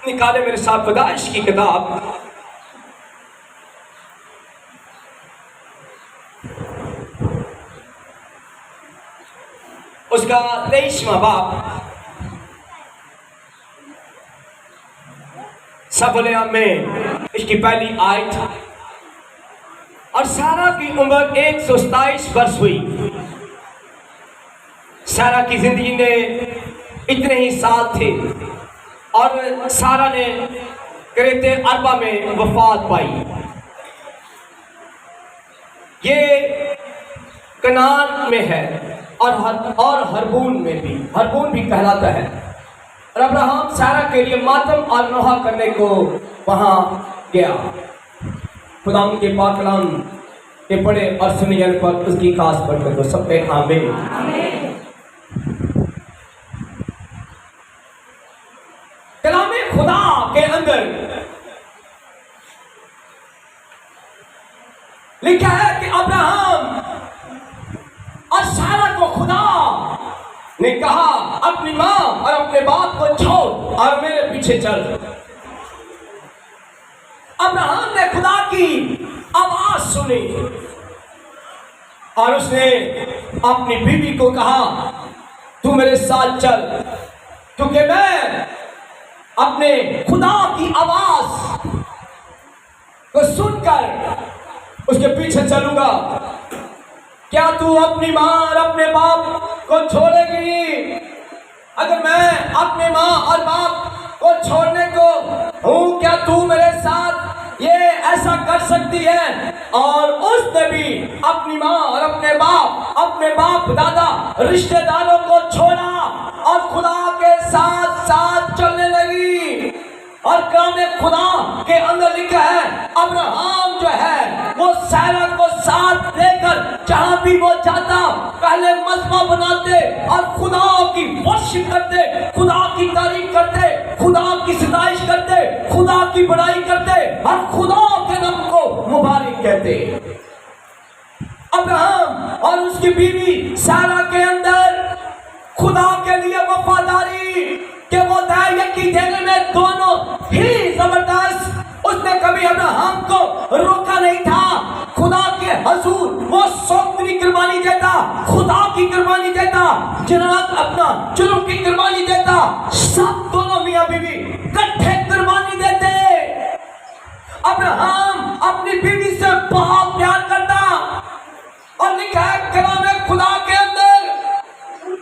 निकाले मेरे साथ पैदाइश की किताब, उसका 23वां बाब। सबलेम में इसकी पहली आयत। और सारा की उम्र 127 वर्ष हुई। सारा की जिंदगी में इतने ही साल थे और सारा ने क्रेते अरबा में वफात पाई। ये कनान में है और हरबून में भी, हरबून भी कहलाता है। और अब्राहम सारा के लिए मातम और नोहा करने को वहां गया। खुदा के पाक कलाम के पढ़े और सुनिए पर उसकी खास बरकत हो सब पे आमीन। कलामे खुदा के अंदर लिखा है कि अब्राहम और सारा को खुदा ने कहा अपनी मां और अपने बाप को छोड़ और मेरे पीछे चल। अब्राहम ने खुदा की आवाज सुनी और उसने अपनी बीवी को कहा तू मेरे साथ चल, क्योंकि मैं अपने खुदा की आवाज को सुनकर उसके पीछे चलूंगा। क्या तू अपनी मां और अपने बाप को छोड़ेगी? अगर मैं अपने मां और बाप को छोड़ने को हूं, क्या तू मेरे साथ ये ऐसा कर सकती है? और उसने भी अपनी मां और अपने बाप दादा रिश्तेदारों को छोड़ा और खुदा के साथ साथ चलने लगी। और कलामे खुदा के अंदर लिखा है अब्राहम जो है वो सारा को साथ लेकर जहां भी वो जाता पहले मजमा बनाते और खुदा की वर्शिप करते, खुदा की तारीफ करते, खुदा की सताइश करते, खुदा की बड़ाई करते और खुदा के नाम को मुबारक कहते। अब्राहम और उसकी बीवी सारा के अंदर खुदा के लिए वफादारी कि वो यकीन देने में दोनों ही जबरदस्त। उसने कभी अब्राहम को रोका नहीं था। खुदा के हजूर वो सौंपनी कुर्बानी देता, खुदा की कुर्बानी देता, जन्नत अपना जुर्म की कुर्बानी देता। सब दोनों मियां बीवी इकट्ठे कुर्बानी देते। अब्राहम अपनी बीवी से बहुत प्यार करता और लिखा है कलामे खुदा के अंदर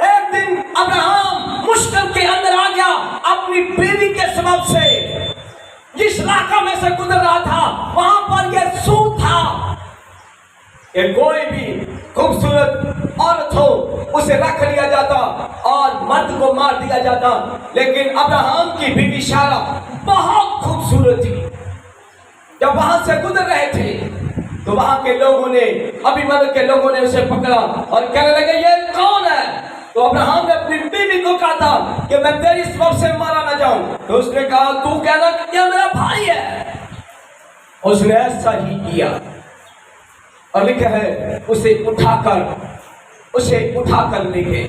एक दिन अब्राहम मुश्किल के अंदर आ गया अपनी बीवी के सबब से। जिस इलाका में से गुजर रहा था वहां पर यह सूद था कि कोई भी खूबसूरत औरत हो उसे रख लिया जाता और मर्द को मार दिया जाता। लेकिन अब्राहम की बीवी सारा बहुत खूबसूरत थी। जब वहां से गुजर रहे थे तो वहां के लोगों ने, अभिमन्यु के लोगों ने उसे पकड़ा और कहने लगे ये कौन है? तो अब्राहम ने अपनी बीवी को कहा था कि मैं तेरी सबब से मारा ना जाऊं। तो उसने कहा तू कहना कि ये मेरा भाई है। उसने ऐसा ही किया और लिखा है उसे उठाकर ले गए,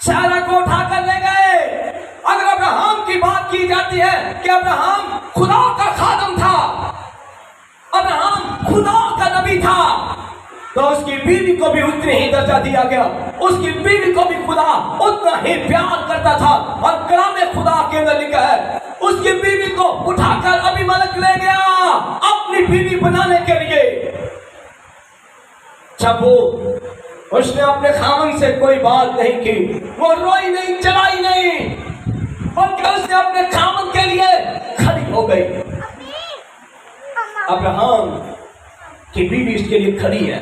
सारा को उठाकर ले गए। अगर अब्राहम की बात की जाती है कि अब्राहम खुदा का खादम था, अब्राहम खुदा का नबी था, तो उसकी बीवी को भी उतने ही दर्जा दिया गया। उसकी बीवी को भी खुदा उतना ही प्यार करता था। और कलामे खुदा के अंदर लिखा है उसकी बीवी को उठाकर अबीमेलेक ले गया अपनी बीवी बनाने के लिए। जब उसने अपने खामन से कोई बात नहीं की, वो रोई नहीं, चलाई नहीं, बल्कि उसने अपने खामन के लिए खड़ी हो गई। अब्राहम की बीवी इसके लिए खड़ी है,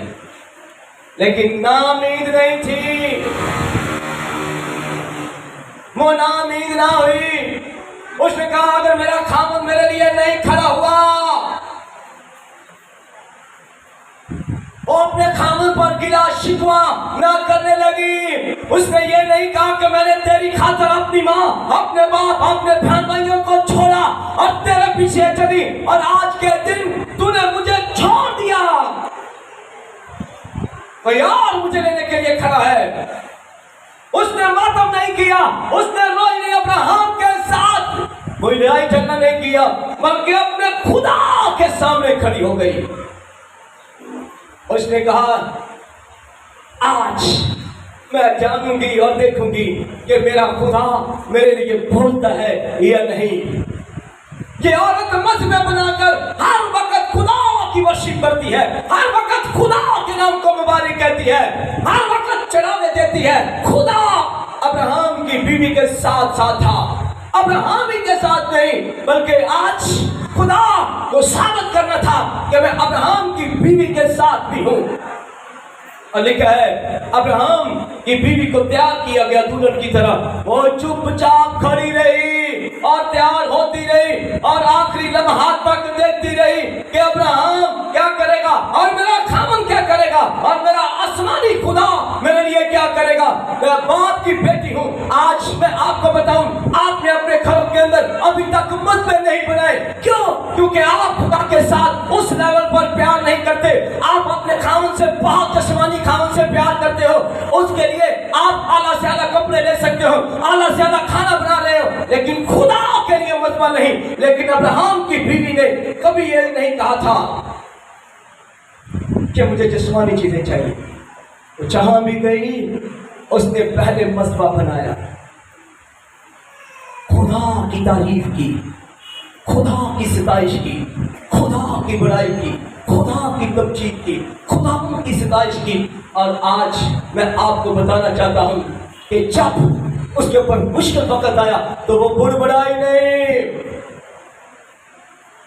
लेकिन नाउम्मीद नहीं थी। वो नाउम्मीद ना हुई। उसने कहा अगर मेरा खामन मेरे लिए नहीं खड़ा हुआ, वो अपने खामन पर गिला शिकवा ना करने लगी। उसने ये नहीं कहा कि मैंने तेरी खातिर अपनी माँ, अपने बाप, अपने बहन भाइयों को छोड़ा और तेरे पीछे चली और आज के दिन तूने मुझे छोड़ दिया, कोई और मुझे लेने के लिए खड़ा है। उसने मातम नहीं किया, उसने रोई नहीं। अब्राहम के साथ कोई लड़ाई झगड़ा नहीं किया, बल्कि अपने खुदा के सामने खड़ी हो गई। उसने कहा आज मैं जानूंगी और देखूंगी कि मेरा खुदा मेरे लिए बोलता है या नहीं। ये औरत मजमे बनाकर हर वक्त खुदा की वर्शिप करती है, हर वक्त खुदा के नाम को मुबारक कहती है, हर वक्त चढ़ावे देती है। खुदा अब्राहम की बीवी के साथ साथ था, अब्राहम ही के साथ नहीं, बल्कि आज खुदा को साबित करना था कि मैं अब्राहम की बीवी के साथ भी हूं। और लिखा है अब्राहम की बीवी को तैयार किया गया दुल्हन की तरह। वो चुपचाप खड़ी रही और तैयार होती रही और आखिरी लम्हा तक देखती रही कि अब्राहम क्या करेगा और मेरा खामन क्या करेगा और मेरा आसमानी खुदा मेरे लिए क्या करेगा। मैं बाप की बेटी हूं। आज मैं आपको बताऊं, आपने अपने घरों के अंदर अभी तक मसले नहीं बनाए। क्यों? क्योंकि आप खुदा के साथ उस लेवल पर प्यार नहीं करते। आप अपने खामन से बहुत आसमानी खामन से प्यार करते हो। उसके लिए आप आला से आला कपड़े ले सकते हो, आला से आला खाना बना रहे हो, लेकिन खुदा के लिए मसला नहीं। लेकिन अब्राहम की बीवी ने कभी ये नहीं कहा था कि मुझे जिस्मानी चीजें चाहिए। वो जहां भी गई उसने पहले मसला बनाया, खुदा की तारीफ की, खुदा की सिताइश की, खुदा की बड़ाई की, खुदा की तबजीद की, खुदा की सिताइश की। और आज मैं आपको बताना चाहता हूं कि जब उसके ऊपर मुश्किल वक्त आया तो वो बुड़बड़ाई नहीं,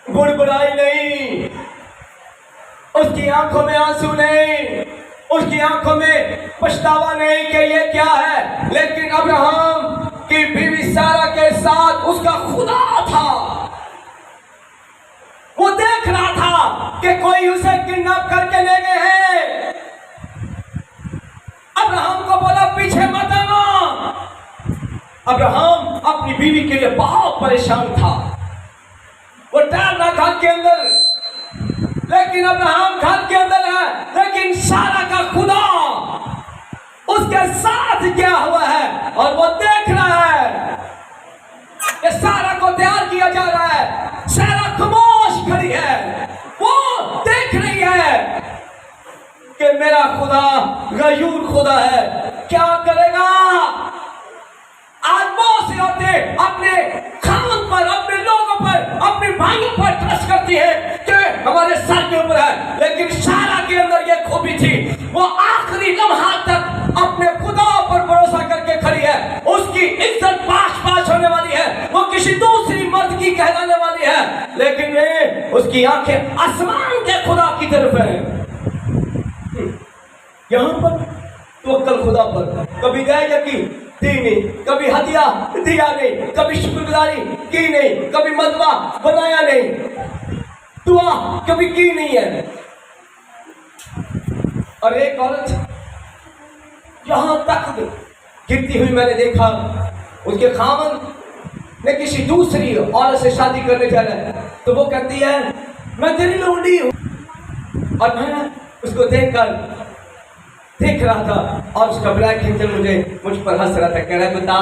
बुड़बड़ाई नहीं, उसकी आंखों में आंसू नहीं, उसकी आंखों में पछतावा नहीं कि ये क्या है। लेकिन अब्राहम की बीवी सारा के साथ उसका खुदा था। वो देख रहा था कि कोई उसे किडनैप करके ले गए हैं। अब्राहम को बोला पीछे मत आना। अब्राहम अपनी बीवी के लिए बहुत परेशान था। वो डर रहा घर के अंदर, लेकिन अब्राहम घर के अंदर है, लेकिन सारा का खुदा उसके साथ क्या हुआ है और वो देख रहा है कि सारा को तैयार किया जा रहा है। सारा खामोश खड़ी है, वो देख रही है कि मेरा खुदा गयूर खुदा है। क्या करेगा? आज बहुत सी औरतें अपने खामन पर, अपने लोगों पर, अपने भाइयों पर ट्रस्ट करती है कि हमारे सर के ऊपर है। लेकिन सारा के अंदर ये खूबी थी, वो आखिरी लम्हा तक अपने खुदा पर भरोसा करके खड़ी है। उसकी इज्जत पास होने वाली है, वो किसी दूसरी मर्द की कहलाने वाली है, लेकिन ये उसकी आंखें आसमान के खुदा की तरफ है। यहां पर तवक्कल खुदा पर, कभी दया की दी नहीं, कभी हदिया दिया नहीं, कभी शुक्रगुजारी की नहीं, कभी मदबा बनाया नहीं, दुआ कभी की नहीं है। और एक औरत यहां तक गिरती हुई मैंने देखा, उसके खामन ने किसी दूसरी औरत से शादी करने जा रहा है, तो वो कहती है मैं तेरी लौंडी हूं। और मैं उसको देख रहा था और उसका ब्लैक एंजल मुझ पर हंस रहा था, कह रहा है बता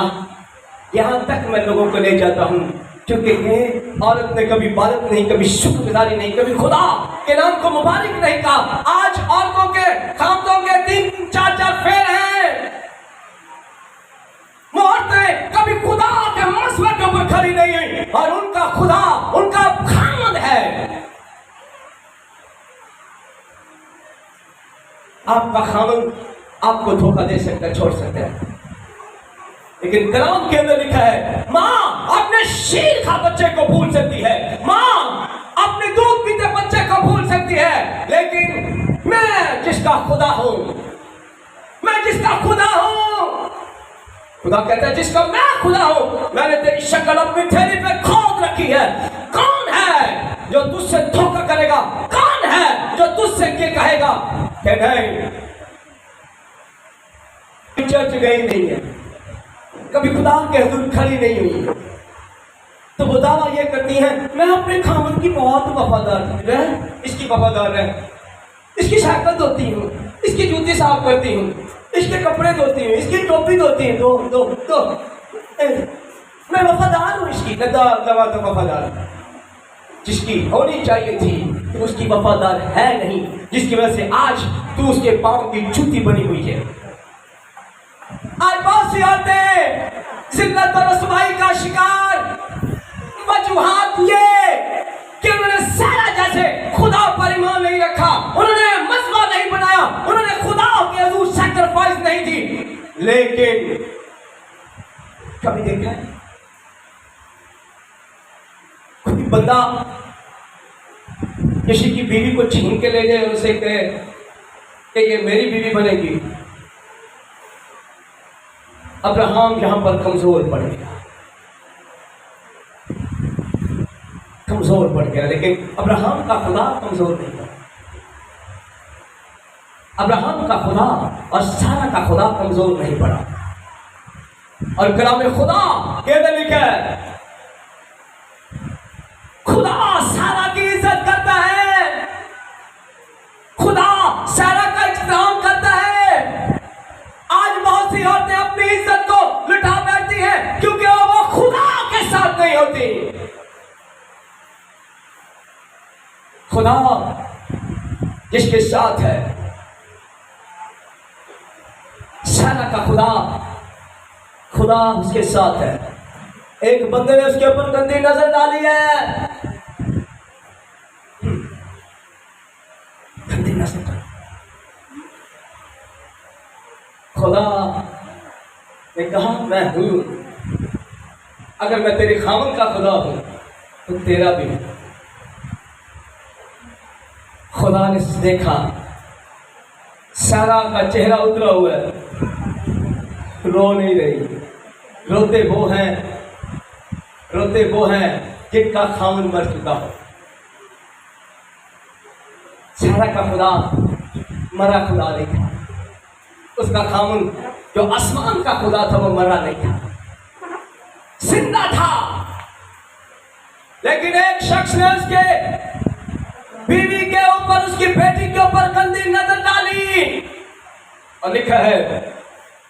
यहाँ तक मैं लोगों को ले जाता हूँ क्योंकि ये औरत ने कभी इबादत नहीं, कभी शुक्रगुजारी नहीं, कभी खुदा के नाम को मुबारक नहीं कहा। आज औरतों के खामतों के 3-4 फेर हैं। वो औरतें कभी खुदा के मसले के ऊपर खड़ी नहीं हुई और उनका खुदा उनका खामद है। आपका खामद आपको धोखा दे सकता है, छोड़ सकता है, लेकिन कलाम के अंदर लिखा है माँ अपने शीर खा बच्चे को भूल सकती है, माँ अपने दूध पीते बच्चे को भूल सकती है, लेकिन मैं जिसका खुदा हूं, मैं जिसका खुदा हूं, खुदा कहता है जिसका मैं खुदा हूं, मैंने तेरी शक्ल अपनी थैली पे खोद रखी है। कौन है जो तुझसे धोखा करेगा? कौन है जो तुझसे ये कहेगा कि नहीं चर्च गई नहीं है, कभी खुदा के हुजूर खड़ी नहीं हुई, तो वो दावा ये करती है मैं अपने खामन की बहुत वफादार रह, इसकी वफादार रह, इसकी शक्ल धोती हूँ, इसकी जूती साफ करती हूँ, इसके कपड़े धोती हूँ, इसकी टोपी धोती हूँ, दो मैं वफादार हूँ इसकी, लवा तो वफादार जिसकी होनी चाहिए थी तो उसकी वफादार है नहीं, जिसकी वजह से आज तू उसके पांव की जूती बनी हुई है। आज बहुत सी औरतें जिल्लत और रसवाई का शिकार, वजूहात ये कि उन्होंने सारा जैसे खुदा पर ईमान नहीं रखा, उन्होंने मसवा नहीं बनाया, उन्होंने खुदा के हजूर सैक्रिफाइस नहीं दी। लेकिन कभी देखा है कोई बंदा किसी की बीवी को छीन के ले जाए और उसे कहे कि ये मेरी बीवी बनेगी? अब्राहम यहां पर कमजोर पड़ गया, कमजोर पड़ गया, लेकिन अब्राहम का खुदा कमजोर नहीं था। अब्राहम का खुदा और सारा का खुदा कमजोर नहीं पड़ा। और कलाम खुदा कहते लिखा है खुदा सारा की इज्जत करता है, खुदा सारा का इख्तिराम करता है। आज बहुत सी औरतें अपनी इज्जत को लुटा बैठती हैं क्योंकि वो खुदा के साथ नहीं होती। खुदा जिसके साथ है, सारा का खुदा, खुदा उसके साथ है। एक बंदे ने उसके ऊपर गंदी नजर डाली है, गंदी नजर डाली। खुदा ने कहा मैं हूं, अगर मैं तेरे खामन का खुदा हूं तो तेरा भी हूं। खुदा ने देखा सारा का चेहरा उतरा हुआ है, रो नहीं रही। रोते वो हैं जिनका खामन मर चुका हो। सारा का खुदा मरा खुदा नहीं था, उसका खामन जो आसमान का खुदा था वो मरा नहीं था, जिंदा था। लेकिन एक शख्स ने उसके बीवी के ऊपर, उसकी बेटी के ऊपर गंदी नजर डाली और लिखा है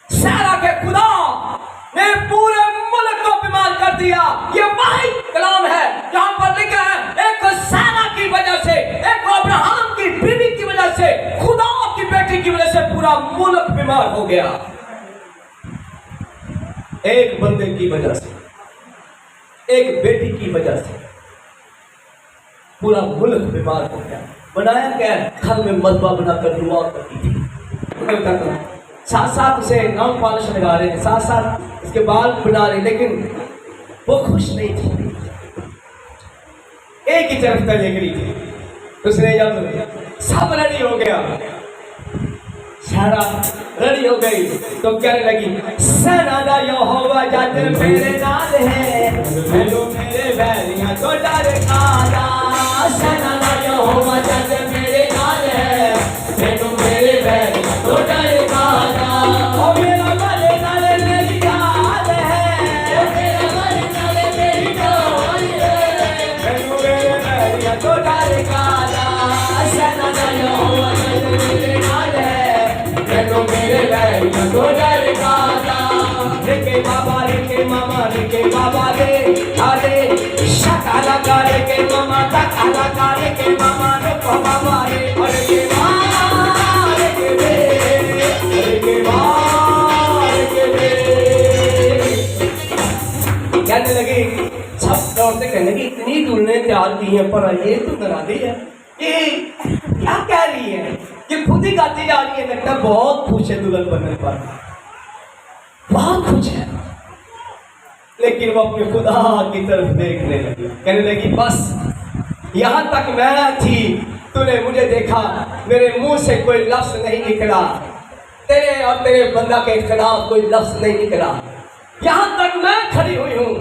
सारा के खुदा ने पूरे मुल्क को बीमार कर दिया। ये वही कलाम है जहां पर लिखा है एक सारा की वजह से, एक अब्राहम की बीवी की वजह से, खुदा की बेटी की वजह से पूरा मुल्क बीमार हो गया। एक बंदे की वजह से, एक बेटी की वजह से पूरा मुल्क बीमार हो गया। बनाया क्या? घर में मलबा बनाकर दुआ करती थी, साथ साथ उसे नाम पॉलिश लगा रहे थे, साथ साथ उसके बाल बना रहे, लेकिन वो खुश नहीं थी। एक ही तरफ देख रही थी। उसने जब सब रेडी हो गया, सारा रेडी हो गई तो कहने लगी सनादा यहोवा जद मेरे नाल है, मैनू मेरे बैरियां तो डर खादा। सनादा यहोवा जद मेरे नाल है, मैनू मेरे बैरियां तो डर खादा। ओ मेरा भले नाल मेरी गाल है, मेरा भले नाल मेरी गाल है, मैनू मेरे बैरियां तो डर खादा। सनादा यहोवा जद मेरे नाल है, मैनू मेरे बैरियां तो डर खादा। रे बाबा रे मामा रे बाबा रे आले शकाला करे के मामा तकाला करे के मामा रे बाबा रे अरे के मामा रे के रे अरे के मामा रे के रे। कहने लगी, सब दौड़ से कहने लगी इतनी दूल्हे तैयार की है पर ये तो डरा दी है, ये क्या कह रही है? ये खुद ही गाती जा रही है, लगता बहुत खुश है दुल्हन बनने पर, बहुत खुश है। लेकिन वो अपने खुदा की तरफ देखने लगी, कहने लगी बस यहां तक मैं थी, तूने मुझे देखा, मेरे मुंह से कोई लफ्ज नहीं निकला, तेरे और तेरे बंदा के खिलाफ कोई लफ्ज नहीं निकला। यहां तक मैं खड़ी हुई हूं,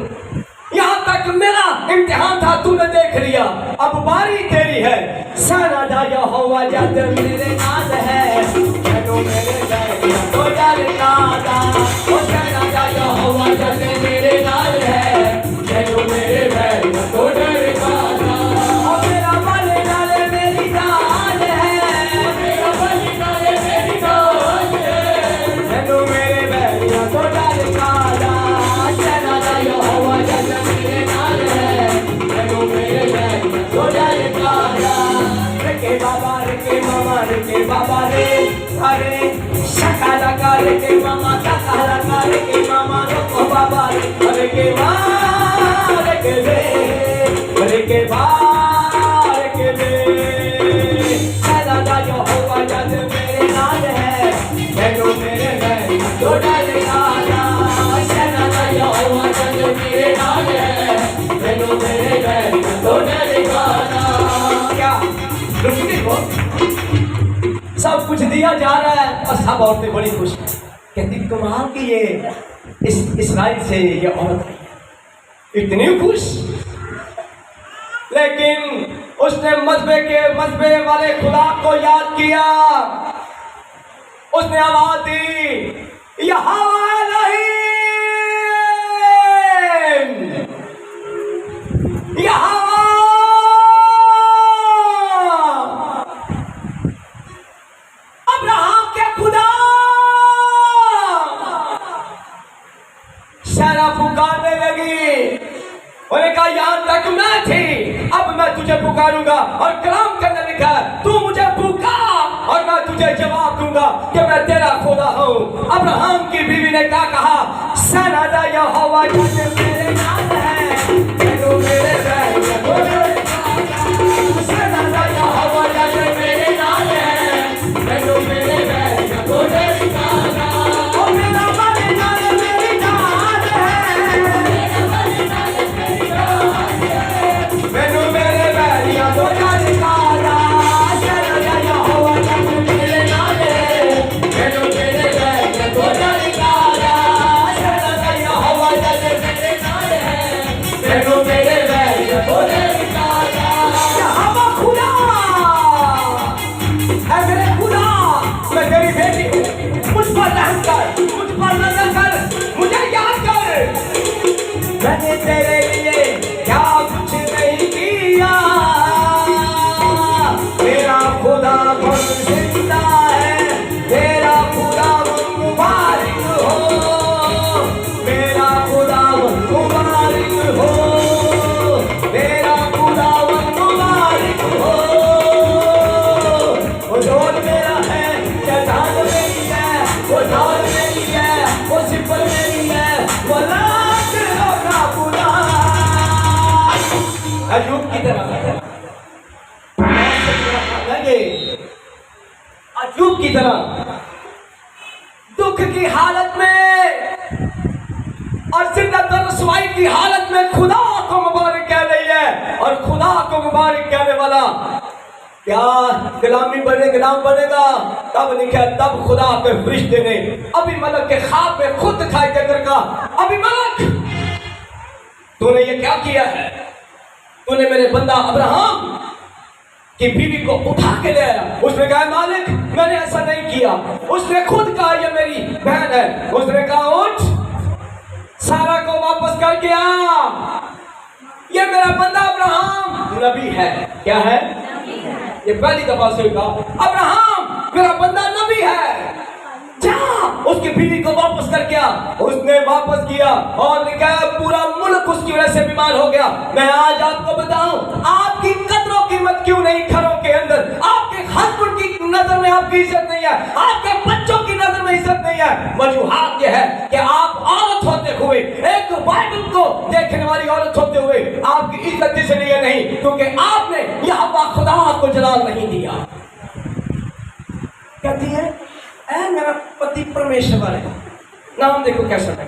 यहां तक मेरा इम्तिहान था, तूने देख लिया, अब बारी तेरी है। सनादा यहोवा जद मेरे नाल है, मैनू मेरे बैरियां तो डर खादा। ओ सनादा यहोवा जद मेरे नाल है, मैनू मेरे बैरियां तो डर खादा। ओ मेरा भले नाल मेरी गाल है, मेरा भले नाल मेरी गाल है, मैनू मेरे बैरियां तो डर खादा। सनादा यहोवा सब औरतें बड़ी खुश हैं, कहती कमाल की ये इस्राइल से ये औरत आई है, इतनी खुश। लेकिन उसने मजबे वाले खुदा को याद किया। उसने आवाज दी, यहोवा एलोहीम, यहोवा अब्राहम के खुदा। सारा पुकारने लगी। उन्होंने कहा यहां तक मैं थी, अब मैं तुझे पुकारूंगा। और कलाम करने लिखा, तू मुझे पुकार और मैं तुझे जवाब दूंगा कि मैं तेरा खुदा हूं। अब्राहम की बीवी ने क्या कहा, सनादा यहोवा जैसे मेरे नाम है, मेरे सनादा यहोवा जैसे मेरे नाम है, मेरे मैंने तेरे लिए क्या कुछ नहीं किया, मेरा खुदा बहुत जिंदा है, मेरा खुदा मुबारक हो, मेरा खुदा मुबारक हो, मेरा खुदा मुबारक हो। वो जोर मेरा है, चट्टान मेरी है, वो ढाल मेरी है, वो सिपर मेरी है, वो अयूब की तरह अयूब की तरह दुख की हालत में और जिल्लत और रुसवाई की हालत में खुदा को मुबारक कह रही है। और खुदा को मुबारक कहने वाला क्या गुलाम बनेगा? तब लिखा, तब खुदा के फरिश्ते ने अबीमेलेक के ख्वाब में खुद दिखाई देकर कहा, अबीमेलेक तूने ये क्या किया है? तूने मेरे बंदा अब्राहम की बीवी को उठा के ले आया। उसने कहा, मालिक मैंने ऐसा नहीं किया। उसने खुद कहा ये मेरी बहन है। उसने कहा, उठ सारा को वापस करके आ, ये मेरा बंदा अब्राहम नबी है। क्या है? ये पहली दफा से कहा, अब्राहम मेरा बंदा नबी है, जा उसकी बीवी को वापस करके आ। उसने वापस किया और लिखा, पूरा मुल्क उसकी वजह से बीमार हो गया। मैं आज आपको बताऊं, आपकी कदरों कीमत क्यों नहीं घरों के अंदर? आपके हस्बैंड की नजर में आपकी इज्जत नहीं है, आपके बच्चों की नजर में इज्जत नहीं है। वजूहात यह है कि आप औरत होते हुए, एक बाइबल को देखने वाली औरत होते हुए आपकी इज्जत इसलिए नहीं क्योंकि आपने यहोवा खुदा को जलाल नहीं दिया। कहती है, ऐ मेरा पति परमेश्वर है। नाम देखो कैसा है,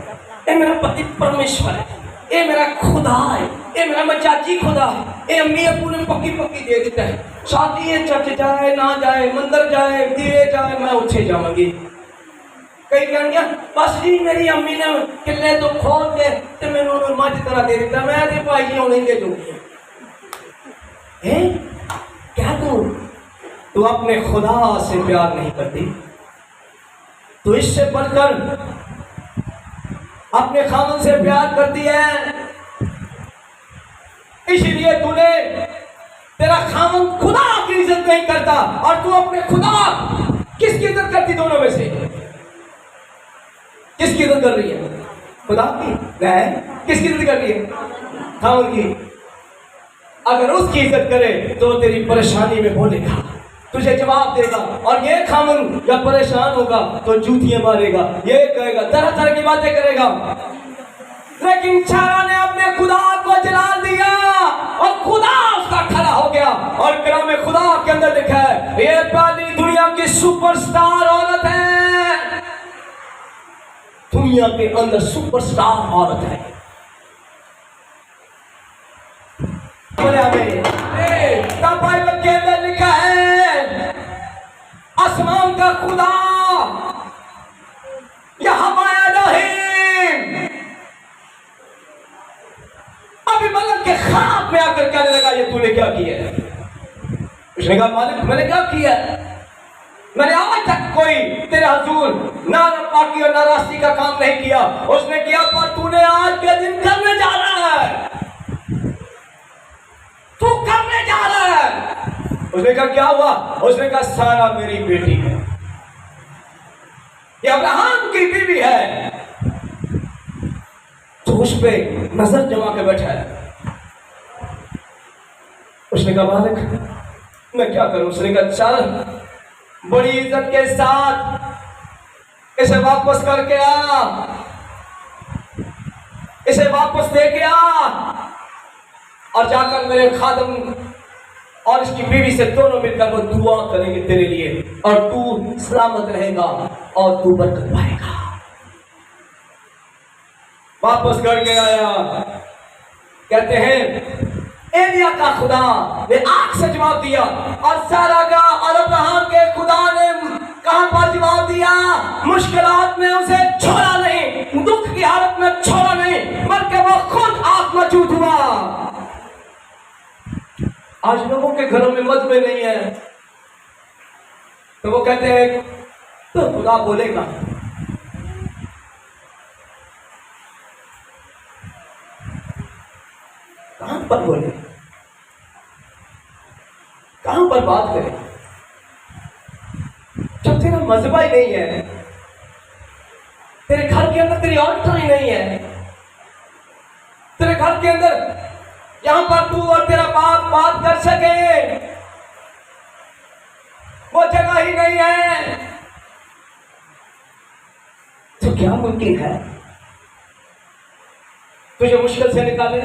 ए मेरा पति परमेश्वर है, ए मेरा खुदा है, ए मेरा मचाची खुदा है, ए अम्मी अबू ने पक्की दे देता है। शादी है, चर्च जाए ना जाए, मंदिर जाए दिए जाए, मैं उठे जाऊंगी। कई कहेंगे बस जी मेरी अम्मी ने किले तो खोल के ते मैंने मझ तरह दे दिता, मैं ते भाई जी होने दे दूंगी। क्या तू अपने खुदा से प्यार नहीं करती? तो इससे बढ़कर अपने खामन से प्यार करती है, इसलिए तूने तेरा खामन खुदा की इज्जत नहीं करता। और तू अपने खुदा किसकी इज्जत करती? दोनों में से किसकी इज्जत कर रही है? खुदा की? नहीं, किसकी इज्जत कर रही है? खामन की। अगर उसकी इज्जत करे तो तेरी परेशानी में बोलेगा, तुझे जवाब देगा। और ये खामन जब परेशान होगा तो जूतियां मारेगा, ये कहेगा, तरह तरह की बातें करेगा। लेकिन सारा ने अपने खुदा को जलाल दिया और खुदा उसका खड़ा हो गया। और कलाम खुदा के अंदर लिखा है, ये पहली दुनिया की सुपरस्टार औरत है, दुनिया के अंदर सुपरस्टार औरत है। बाइबल के अंदर लिखा है, आसमान का खुदा अबीमेलेक के ख्वाब में आकर कहने लगा ये तूने क्या किया है? उसने कहा मालिक मैंने क्या किया? मैंने आज तक कोई तेरे हुजूर ना पाकी और ना रास्ती का काम नहीं किया। उसने किया पर तूने आज के दिन करने जा रहा है, तू करने जा रहा है। उसने कहा क्या हुआ? उसने कहा सारा मेरी बेटी है, ये अब्राहम की बीवी है। तो उस पे नजर जमा के बैठा है। उसने कहा मालिक मैं क्या करूं? उसने कहा चल बड़ी इज्जत के साथ इसे वापस करके आ, इसे वापस दे के आ और जाकर मेरे खादम और इसकी बीवी से दोनों मिलकर वो दुआ करेंगे तेरे लिए और तू सलामत रहेगा और तू बरकत पाएगा। वापस करके आया। कहते हैं एलिया का खुदा ने आग से जवाब दिया और सारा का और अब्राहम के खुदा ने कहां पर जवाब दिया? मुश्किलात में उसे छोड़ा नहीं, दुख की हालत में छोड़ा नहीं, बल्कि वो खुद आग में चूत हुआ। आज लोगों के घरों में मजबे नहीं है तो वो कहते हैं तो खुदा बोलेगा। कहां पर बोले, कहां पर बात करें जब तेरा मजहबा ही नहीं है, तेरे घर के अंदर तेरी ऑल्टर ही नहीं है, तेरे घर के अंदर यहां पर तू और तेरा बाप बात कर सके वो जगह ही नहीं है, तो क्या मुमकिन है तुझे मुश्किल से निकाले,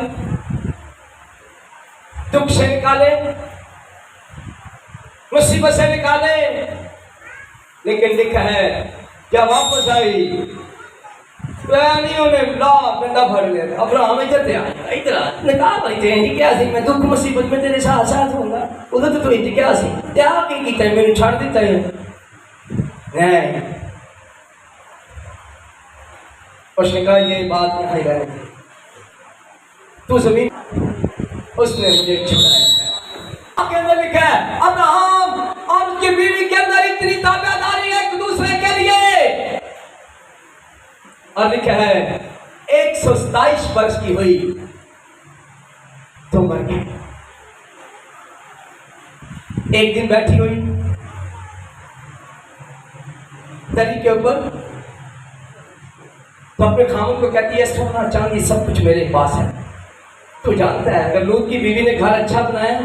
दुख से निकाले, मुसीबत से निकाले? लेकिन लिखा है जब वापस आई बंदा भर लिया। अब्राहम इधर निकाह भाई थे क्या सी मैं दुख मुसीबत में तेरे साथ साथ होगा उधर तो इतनी क्या सी क्या की मेरे छाड़ देता है नहीं। उसने कहा ये बात नहीं रहने दे, तू जमीन उसने मुझे छुड़ाया है। आपके अंदर लिखा है अब्राहम और उसकी बीवी के अंदर इतनी ताबेदारी एक दूसरे के लिए, और लिखा है 127 वर्ष की हुई तो मर गई। एक दिन बैठी हुई दरी के ऊपर तो अपने खामों को कहती है सोना चांदी सब कुछ मेरे पास है, तू जानता है अगर लूत की बीवी ने घर अच्छा बनाया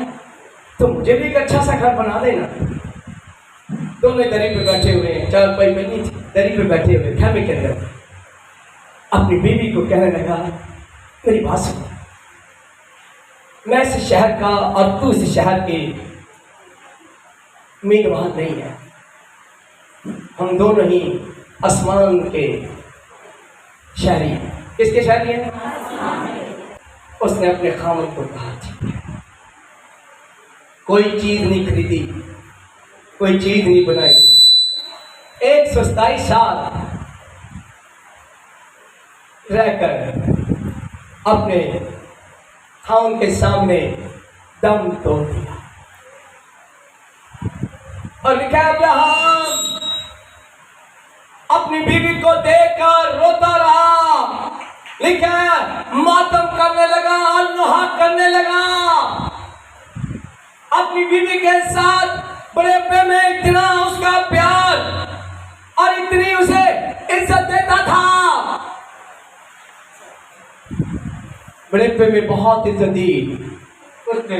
तो मुझे भी एक अच्छा सा घर बना देना। दोनों दरी पे बैठे हुए हैं, चार पाई में नहीं थी, दरी पे बैठे हुए खेमे के अंदर। अपनी बीवी को कहने लगा मेरी बात सुनो, मैं इस शहर का और तू इस शहर के मीनवान नहीं है, हम दोनों ही आसमान के शहरी। किसके शहरी हैं? उसने अपने खामन को कहा कोई चीज नहीं खरीदी, कोई चीज नहीं बनाई, 127 साल रहकर अपने खामन के सामने दम तोड़ दिया। और लिखा अब्राहम अपनी बीवी को देखकर रोता रहा, लिखा मातम करने लगा, अल्लाह करने लगा। अपनी बीवी के साथ बड़े में इतना उसका प्यार और इतनी उसे इज्जत देता था, बड़े में बहुत इज्जत दी उसने।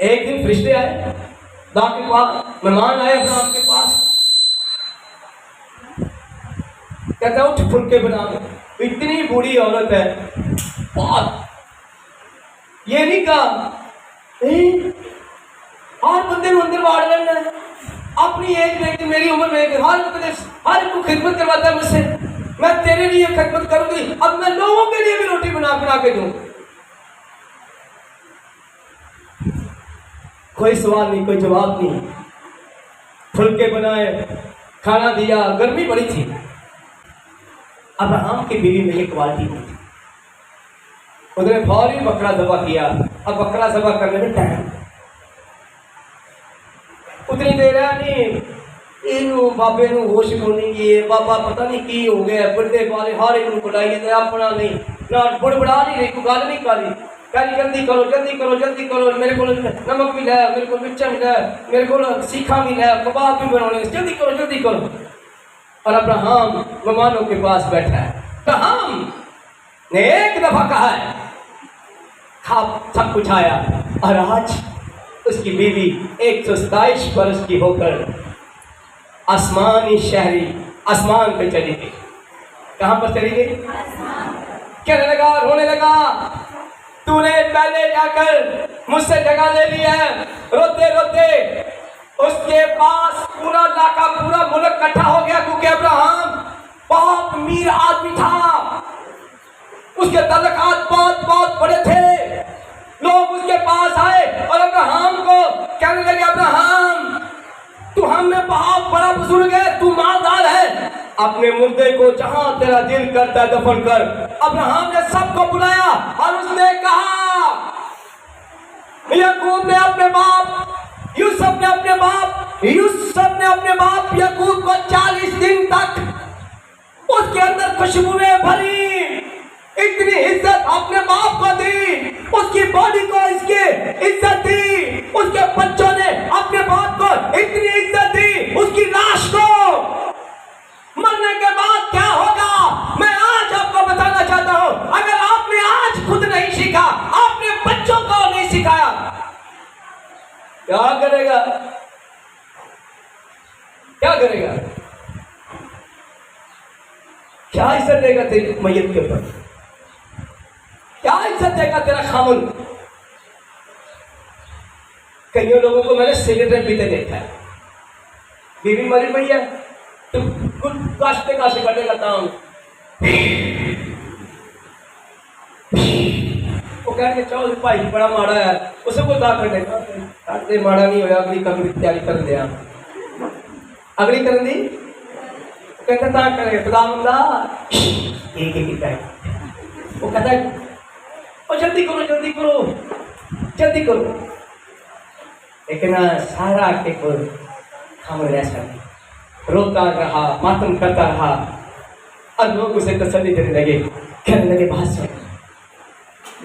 एक दिन फरिश्ते आए, खुदा के पास मेहमान आए अब्राहम के पास, कहता उठ फुलके बना। इतनी बूढ़ी औरत है, बहुत ये नहीं कहा और बंदे मंदिर बाढ़ लेना अपनी एज में, मेरी उम्र में हर को खिदमत करवाता है मुझसे, मैं तेरे लिए खिदमत करूंगी, अब मैं लोगों के लिए भी रोटी बना के दूं। कोई सवाल नहीं, कोई जवाब नहीं, फुलके बनाए, खाना दिया। गर्मी बड़ी थी। अब्राहम की बीवी में ये क्वालिटी नहीं थी। उसने फौरी बकरा ज़बह किया। अब बकरा ज़बह करने में टाइम उतनी देर है नहीं, इनू बाबे नू होश को नहीं किए, बाबा पता नहीं की हो गया, बड़े बारे हर एक बुलाई अपना नहीं ना बुड़बड़ा नहीं रही, कोई गल नहीं करी, कह जल्दी करो जल्दी करो जल्दी करो, मेरे को नमक भी लै, मेरे को मिर्चा भी लै, मेरे को सीखा भी लै, कबाब भी बनाने, जल्दी करो जल्दी करो। और अब्राहम मेहमानों के पास बैठा है। अब्राहम ने एक दफा कहा है, सब कुछ आया, और आज उसकी बीवी 127 वर्ष की होकर आसमानी शहरी आसमान पे चली गई। कहां पर चली गई? कहने लगा, रोने लगा, तूने पहले जाकर मुझसे जगह ले ली है। रोते रोते उसके पास पूरा इलाका पूरा मुल्क इकट्ठा हो गया, क्योंकि अब्राहम बहुत अमीर आदमी था, उसके तल्लुकात बहुत बहुत बड़े थे। लोग उसके पास आए और अब्राहम को कहने लगे, अब्राहम तू हम में बहुत बड़ा बुजुर्ग है, तू मालदार है, अपने मुर्दे को जहां तेरा दिल करता है दफन कर। अब्राहम ने सबको बुलाया और उसने कहा, याकूब ने अपने बाप यूसुफ ने अपने बाप याकूब को 40 दिन तक उसके अंदर खुशबुएं भरी, इतनी इज्जत अपने बाप को दी, उसकी बॉडी को इसकी इज्जत दी, उसके बच्चों ने अपने बाप को इतनी इज्जत दी, उसकी लाश को। मरने के बाद क्या होगा मैं आज आपको बताना चाहता हूं। अगर आपने आज खुद नहीं सीखा, आपने बच्चों को नहीं सिखाया, क्या करेगा? क्या करेगा? क्या इज्जत देगा तेरी मैयत के ऊपर? क्या इज्जत देगा तेरा खामुन? कईयों लोगों को मैंने सिगरेट पीते देखा है, बीवी मरी हुई है तो कुछ काशते करने लगता हूं, वो कहेंगे चौधरी भाई बड़ा माड़ा है, उसे को करने माड़ा नहीं होया, अगली कभी तैयारी कर दिया, अगली कर दी कहते करेंगे खुदा वो कहता है और जल्दी करो जल्दी करो जल्दी करो, लेकिन सारा के कोई खामोश ऐसा रोता रहा, मातम करता रहा, और लोग उसे तसल्ली देने लगे, कहने लगे बात सुन।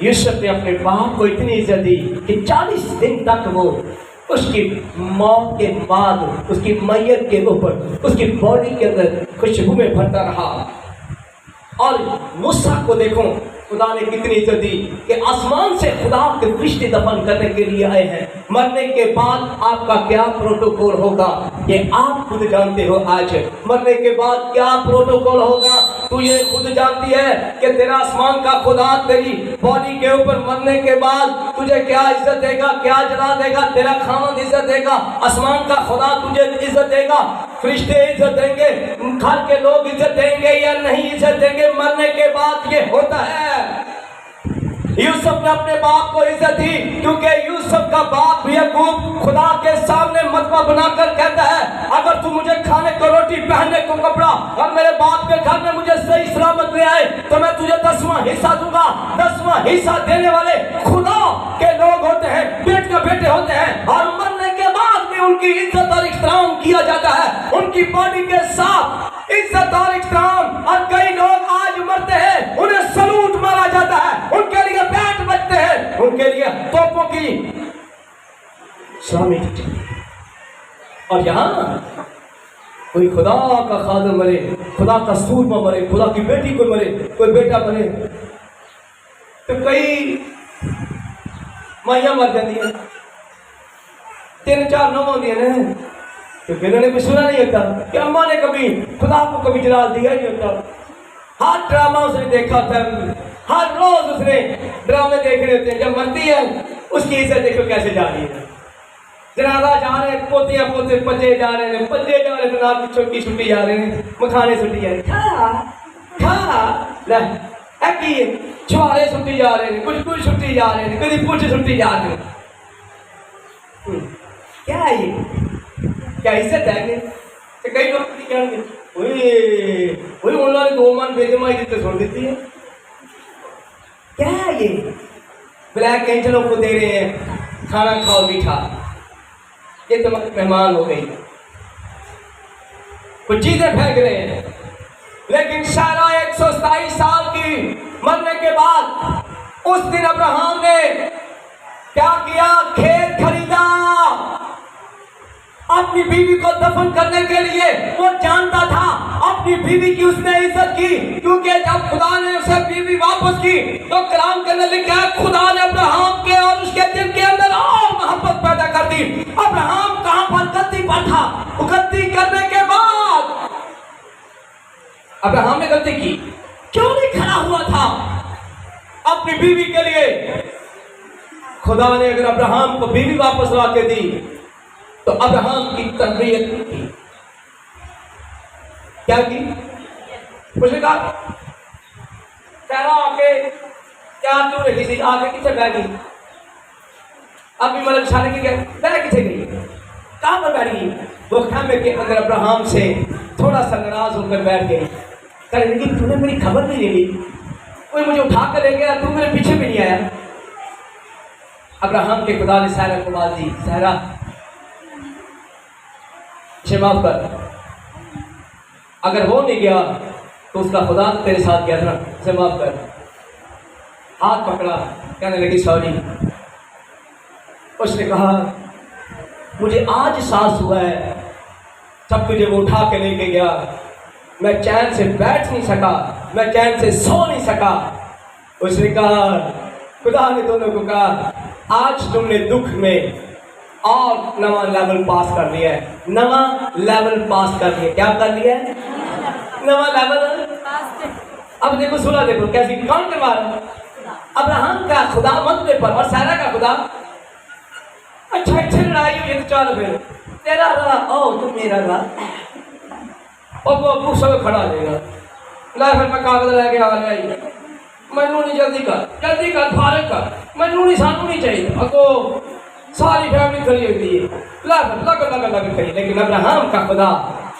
यूसुफ ने अपने बाप को इतनी इज्जत दी कि 40 दिन तक वो उसकी मौत के बाद उसकी मैयत के ऊपर उसकी बॉडी के अंदर खुशबू में भरता रहा। और मूसा को देखो, खुदा ने कितनी इज्जत दी कि आसमान से खुदा के फरिश्ते दफन करने के लिए आए हैं। मरने के बाद आपका क्या प्रोटोकॉल होगा ये आप खुद जानते हो। आज मरने के बाद क्या प्रोटोकॉल होगा तू ये खुद जानती है कि तेरा आसमान का खुदा तेरी बॉडी के ऊपर मरने के बाद तुझे क्या इज्जत देगा, क्या जला देगा। तेरा खामद इज्जत देगा, आसमान का खुदा तुझे इज्जत देगा, फरिश्ते इज्जत देंगे, घर के लोग इज्जत देंगे या नहीं इज्जत देंगे। मरने के बाद ये होता है। यूसुफ ने अपने बाप को इज्जत दी क्योंकि यूसुफ का बाप याकूब खुदा के सामने मतबा बनाकर कहता है, अगर तू मुझे खाने को रोटी, पहनने को कपड़ा और मेरे बाप के घर में मुझे सही सलामत ले आए तो मैं तुझे 10वां हिस्सा दूंगा। 10वां हिस्सा देने वाले खुदा के लोग होते हैं, पेट के बेटे होते हैं, और मरने के बाद भी उनकी इज्जत और इख्तिराम किया जाता है, उनकी बॉडी के साथ इज्जत और इख्तिराम। और कई लोग आज मरते हैं, उन्हें सलूट मारा जाता है, उनके लिए बैट बजते हैं, उनके लिए तोपों की सलामी। और यहाँ कोई खुदा का खादिम मरे, खुदा का सूरमा मरे, खुदा की बेटी को मरे, कोई बेटा मरे तो कई माइया मर जाती है, 3-4 नौ होती है ना, क्योंकि इन्होंने भी सुना नहीं होता कि अम्मा ने कभी खुदा को कभी जलाल दिया नहीं होता। हर ड्रामा उसने देखा होता है, हर रोज उसने ड्रामे देखने होते हैं। जब मरती है उसकी इज्जत देखो कैसे जा रही है, जनाजा जा रहे हैं, पोते पोते पजे जा रहे हैं, पजे जा रहे हैं, जनाब की छोटी छुट्टी जा रहे हैं, मखाने छुट्टी जा रहे हैं, छुआरे छुट्टी जा रहे हैं, कुछ छुट्टी जा रहे हैं, कभी कुछ छुट्टी जा रहे हैं। क्या है ये, क्या इज्जत है? तो कई लोग कहेंगे वही उन्होंने 2 मन बेजमाई देते छोड़ देती है। क्या है ये? ब्लैक एंजलों को दे रहे हैं खाना खाओ मीठा, ये तुम्हारे मेहमान हो गई, कुछ चीजें फेंक रहे हैं। लेकिन सारा 127 साल की मरने के बाद उस दिन अब्राहम ने क्या किया? खेत खरीदा अपनी बीवी को दफन करने के लिए। वो जानता था अपनी बीवी की उसने इज्जत की, क्योंकि जब खुदा ने उसे बीवी वापस की तो कलाम के अंदर लिखा है खुदा ने अब्राहम के और उसके दिल के अंदर और मोहब्बत पैदा कर दी। अब्राहम कहां पर? गलती पर था। गलती करने के बाद अब्राहम ने गलती की, क्यों नहीं खड़ा हुआ था अपनी बीवी के लिए? खुदा ने अगर अब्राहम को बीवी वापस ला के दी तो अब्राहम की तरबियत की, क्या की? उसने कहा सारा आके क्या क्यों रही थी, आके किसे बैठ गई? अभी मतलब इशारे की बैठ किसे गई, कहां पर बैठ गई? वो खामे के अंदर अब्राहम से थोड़ा सा नाराज होकर बैठ गई। कहने लगी तूने मेरी खबर नहीं ले ली, कोई मुझे उठा कर ले गया, तू मेरे पीछे भी नहीं आया। अब्राहम के खुदा ने सारा को आवाज दी, सारा मुझे माफ कर, अगर वो नहीं गया तो उसका खुदा तो तेरे साथ गया था ना, मुझे माफ कर। हाथ पकड़ा, कहने लगी सॉरी। उसने कहा मुझे आज एहसास हुआ है जब तुझे वो उठा के लेके गया, मैं चैन से बैठ नहीं सका, मैं चैन से सो नहीं सका। उसने कहा, खुदा ने दोनों को कहा आज तुमने दुख में और नवा लेवल पास कर लिया है, नवा लेवल पास कर लिया। क्या कर लिया है? नवा लेवल। अब देखो सुना, देखो कैसी कौन करवा रहा? अब्राहम का खुदा मंदिर पर और सारा का खुदा। अच्छा अच्छी लड़ाई हुई तो चल फिर तेरा रहा ओ तुम मेरा रहा, और वो सब खड़ा देगा। ला फिर मैं कागज लेके आ गया, मैनू नहीं जल्दी कर फारग कर, मैनू नहीं सानू नहीं चाहिए। अगो सारी फैमिली खड़ी होती है, लग खड़ी। लेकिन अब्राहम का खुदा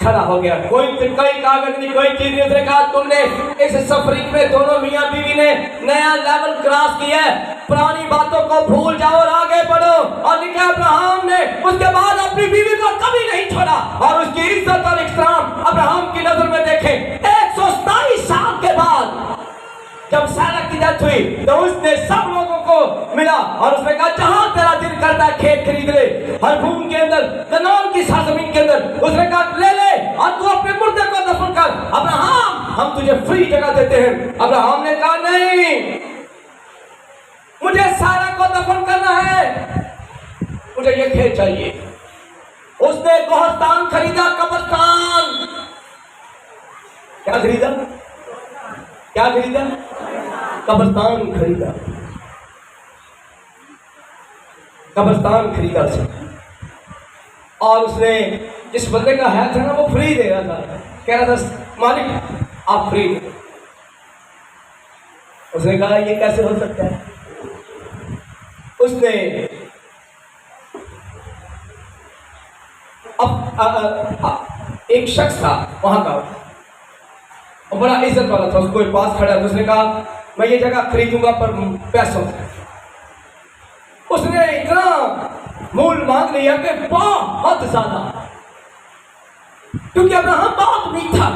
खड़ा हो गया, कोई कागज नहीं, कोई चीज नहीं। उसने कहा तुमने इस सफरिंग में दोनों मियाँ बीवी ने नया लेवल क्रॉस किया है, पुरानी बातों को भूल जाओ और आगे बढ़ो। और लिखा अब्राहम ने उसके बाद अपनी बीवी को कभी नहीं छोड़ा और उसकी इज्जत और इकराम अब्राहम की नजर में देखे। 127 साल के बाद जब सारा की डेथ हुई तो उसने सब लोगों को मिला और उसने कहा जहां तेरा दिल करता है खेत खरीद ले, हरभूम के अंदर, कनान की सरजमीन के अंदर। उसने कहा ले ले और तू अपने मुर्दे को दफन कर, अब्राहम हम तुझे फ्री जगह देते हैं। अब्राहम ने कहा नहीं, मुझे सारा को दफन करना है, मुझे ये खेत चाहिए। उसने गोहस्तान खरीदा, कब्रिस्तान। क्या खरीदा? क्या खरीदा? कब्रिस्तान खरीदा, कब्रिस्तान खरीदा उसने। और उसने जिस बंदे का है था ना वो फ्री दे रहा था, कह रहा था मालिक आप फ्री दे। उसने कहा ये कैसे हो सकता है? उसने अब एक शख्स था वहां का, और बड़ा इज्जत वाला था, उसको पास खड़ा था। उसने कहा मैं ये जगह खरीदूंगा पर पैसों से। उसने इतना मूल मांग लिया कि बहुत ज्यादा, क्योंकि अब्राहम बहुत अमीर था,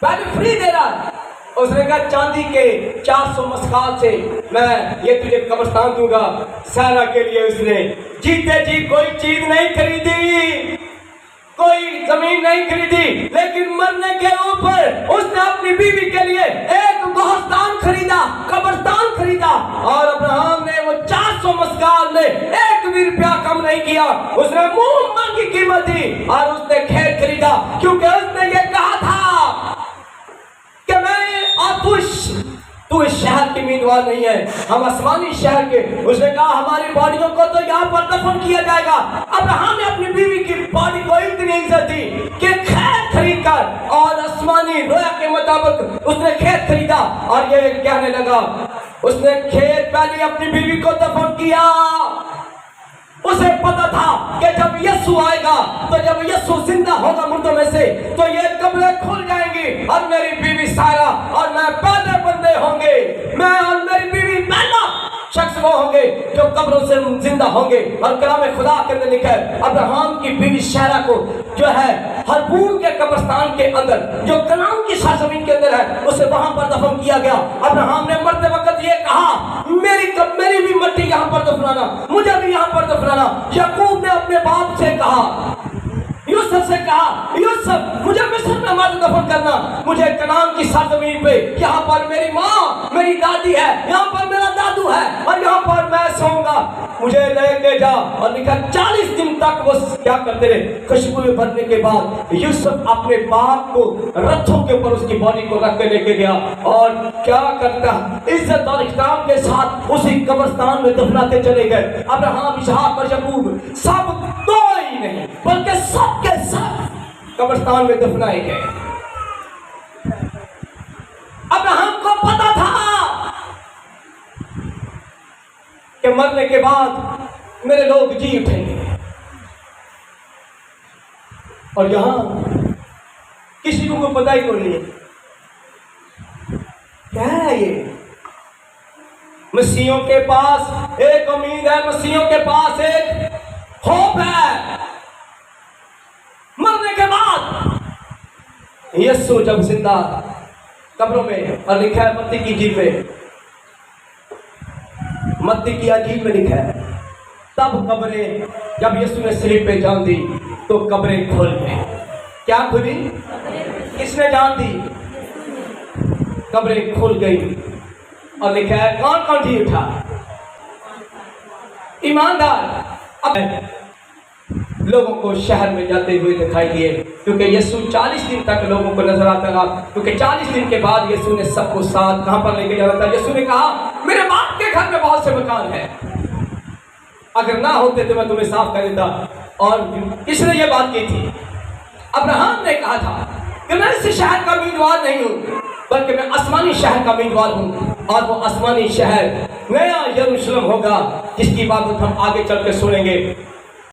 पहले फ्री दे रहा। उसने कहा चांदी के 400 मस्काल से मैं ये तुझे कब्रिस्तान दूंगा। सारा के लिए उसने जीते जी कोई चीज नहीं खरीदी, कोई जमीन नहीं खरीदी, लेकिन मरने के ऊपर उसने अपनी बीवी के लिए एक गोहस्तान खरीदा, कब्रिस्तान खरीदा। और अब्राहम ने वो 400 मस्काल में एक भी रुपया कम नहीं किया। उसने मुंह मांगी कीमत दी और उसने खेत खरीदा, क्योंकि उसने ये कहा था कि मैं और तू इस शहर की उम्मीदवार नहीं है, हम आसमानी शहर के। उसने कहा हमारी बॉडियों को तो यहाँ पर दफन किया जाएगा। अब्राहम ने अपनी बीवी की बॉडी को इतनी इज्जत दी कि खेत खरीद कर और आसमानी रोया के मुताबिक उसने खेत खरीदा। और ये कहने लगा उसने खेत पहले अपनी बीवी को दफन किया, उसे पता था कि जब यीशु आएगा, तो जब यीशु जिंदा होगा मुर्दों में से, तो ये कब्रें खुल जाएंगी और मेरी बीवी सारा और मैं पहले बंदे होंगे। मैं और मेरी बीवी पहला शख्स वो होंगे जो कब्रों से जिंदा होंगे। और कलाम खुदा के अंदर लिखा है, अब्राहम की बीवी सारा को जो है हरबून के कब्रिस्तान के अंदर, जो कनान की सरजमीन के अंदर है, उसे वहां पर दफन किया गया। अब्राहम ने मरते वक्त ये कहा, मेरी भी मिट्टी यहाँ पर दफनाना, मुझे भी यहाँ पर दफनाना। याकूब ने अपने बाप से कहा, यूसुफ से कहा, यूसुफ मुझे मिस्र में मत दफन करना, मुझे कनान की सरजमीन पे, यहाँ पर मेरी माँ मेरी दादी है, यहाँ पर मेरा दादू है और यहाँ पर मैं सोऊंगा, मुझे लेके जा। और लिखा 40 दिन तक वो क्या करते रहे, खुशबू में भरने के बाद यूसुफ अपने बाप को रथों के ऊपर उसकी बॉडी को रख के लेके गया और क्या करता, इज्जत और इकराम के साथ उसी कब्रिस्तान में दफनाते चले गए। अब्राहम, इसहाक और याकूब सब कोई नहीं बल्कि सब के सब कब्रिस्तान में दफनाए गए। अब्राहम को पता था कि मरने के बाद मेरे लोग जी उठेंगे, और यहां किसी को पता ही नहीं है क्या है ये। मसीहों के पास एक उम्मीद है, मसीहों के पास एक होप है। मरने के बाद यीशु जब जिंदा कब्रों में, और लिखा है मत्ती की इंजील में, मत्ती की इंजील में लिखा है, तब कब्रें, जब यीशु ने सिर पे जान दी तो कब्रें खुल गई। क्या खुली? किसने जान दी? कब्रें खुल गई। और लिखा है कौन कौन जी उठा? ईमानदार। अब लोगों को शहर में जाते हुए दिखाई दिए, क्योंकि यीशु 40 दिन तक लोगों को नजर आता रहा, क्योंकि 40 दिन के बाद यीशु ने सबको साथ कहां पर लेके जाना था। यीशु ने कहा, मेरे बाप के घर में बहुत से मकान हैं, अगर ना होते तो मैं तुम्हें साफ कर देता। और किसने ये बात की थी? अब्राहम ने कहा था कि मैं इस शहर का उम्मीदवार नहीं हूं, बल्कि मैं आसमानी शहर का उम्मीदवार हूं, और वो आसमानी शहर नया यरूशलेम होगा, जिसकी बात हम आगे चल के सुनेंगे।